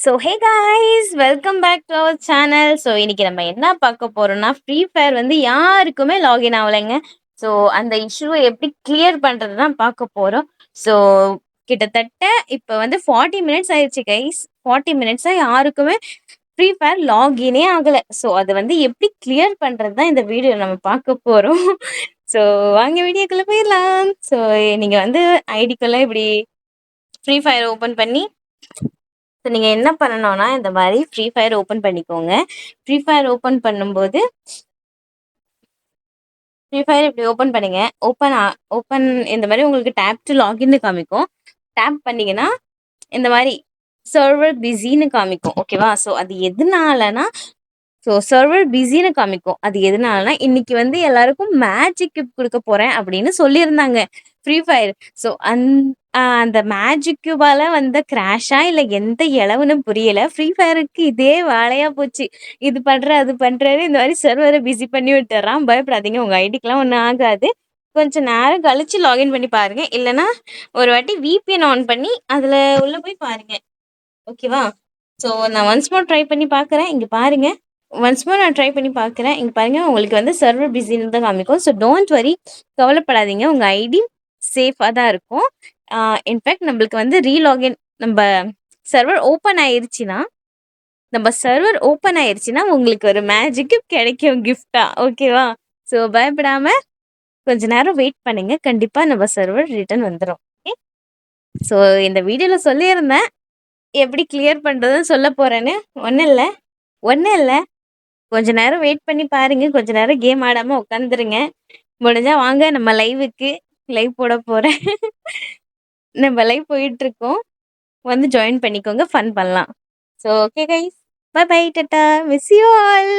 So hey guys welcome back to our channel. So இன்னைக்கு நம்ம என்ன பார்க்க போறோம்னா, ஃப்ரீ ஃபயர் வந்து யாருக்குமே லாகின் ஆகலைங்க. ஸோ அந்த இஷ்யூவை எப்படி கிளியர் பண்ணுறது தான் பார்க்க போகிறோம். ஸோ கிட்டத்தட்ட இப்போ வந்து 40 மினிட்ஸ் ஆயிடுச்சு கைஸ். 40 மினிட்ஸாக யாருக்குமே ஃப்ரீ ஃபயர் லாகினே ஆகலை. ஸோ அதை வந்து எப்படி கிளியர் பண்ணுறது தான் இந்த வீடியோ நம்ம பார்க்க போகிறோம். ஸோ வாங்க வீடியோக்குள்ளே போயிடலாம். ஸோ நீங்கள் வந்து ஐடிக்குள்ளே இப்படி ஃப்ரீ ஃபயர் ஓப்பன் பண்ணி ஸோ நீங்கள் என்ன பண்ணணும்னா, இந்த மாதிரி ஃப்ரீ ஃபயர் ஓப்பன் பண்ணிக்கோங்க. ஃப்ரீ ஃபயர் ஓப்பன் பண்ணும்போது ஃப்ரீ ஃபயர் இப்படி ஓப்பன் பண்ணுங்க. ஓப்பன் இந்த மாதிரி உங்களுக்கு டேப் டு லாகின்னு காமிக்கும். டேப் பண்ணீங்கன்னா இந்த மாதிரி சர்வர் பிஸின்னு காமிக்கும். ஓகேவா? ஸோ அது எதனாலனா சர்வர் பிஸின்னு காமிக்கும். அது எதனாலனா இன்னைக்கு வந்து எல்லாருக்கும் மேஜிக் கியூப் கொடுக்க போறேன் அப்படின்னு சொல்லியிருந்தாங்க ஃப்ரீ ஃபயர். ஸோ அந்த மேஜிக் கியூபால வந்த கிராஷா இல்லை எந்த இளவுன்னு புரியல. ஃப்ரீ ஃபயருக்கு இதே வேலையா போச்சு. இது பண்ற அது பண்றாரு, இந்த மாதிரி சர்வரை பிஸி பண்ணி விட்டுறான். பயப்படாதீங்க, உங்க ஐடிக்கெல்லாம் ஒன்றும் ஆகாது. கொஞ்ச நேரம் கழிச்சு லாகின் பண்ணி பாருங்க. இல்லைன்னா ஒரு வாட்டி விபிஎன் ஆன் பண்ணி அதுல உள்ள போய் பாருங்க. ஓகேவா? ஸோ நான் ஒன்ஸ் மோர் ட்ரை பண்ணி பார்க்குறேன். இங்கே பாருங்க. ஒன்ஸ் மோர் நான் ட்ரை பண்ணி பார்க்குறேன். இங்கே பாருங்க, உங்களுக்கு வந்து சர்வர் பிஸின்னு தான் காமிக்கும். ஸோ டோன்ட் வரி, கவலைப்படாதீங்க. உங்கள் ஐடி சேஃபாக தான் இருக்கும். இன்ஃபேக்ட் நம்மளுக்கு வந்து ரீலாகின் நம்ம சர்வர் ஓப்பன் ஆயிருச்சுன்னா உங்களுக்கு ஒரு மேஜிக்கு கிடைக்கும் கிஃப்டா. ஓகேவா? ஸோ பயப்படாம கொஞ்ச நேரம் வெயிட் பண்ணுங்க. கண்டிப்பாக நம்ம சர்வர் ரிட்டர்ன் வந்துடும். ஓகே. ஸோ இந்த வீடியோவில் சொல்லியிருந்தேன் எப்படி கிளியர் பண்ணுறதுன்னு சொல்ல போகிறேன்னு. ஒன்றும் இல்லை, கொஞ்ச நேரம் வெயிட் பண்ணி பாருங்க. கொஞ்ச நேரம் கேம் ஆடாமல் உட்காந்துருங்க. முடிஞ்சா வாங்க நம்ம லைவ் போட போகிறேன். நம்ம லைவ் போயிட்டுருக்கோம். வந்து ஜாயின் பண்ணிக்கோங்க, ஃபன் பண்ணலாம். So okay guys, bye bye, tata, miss you all.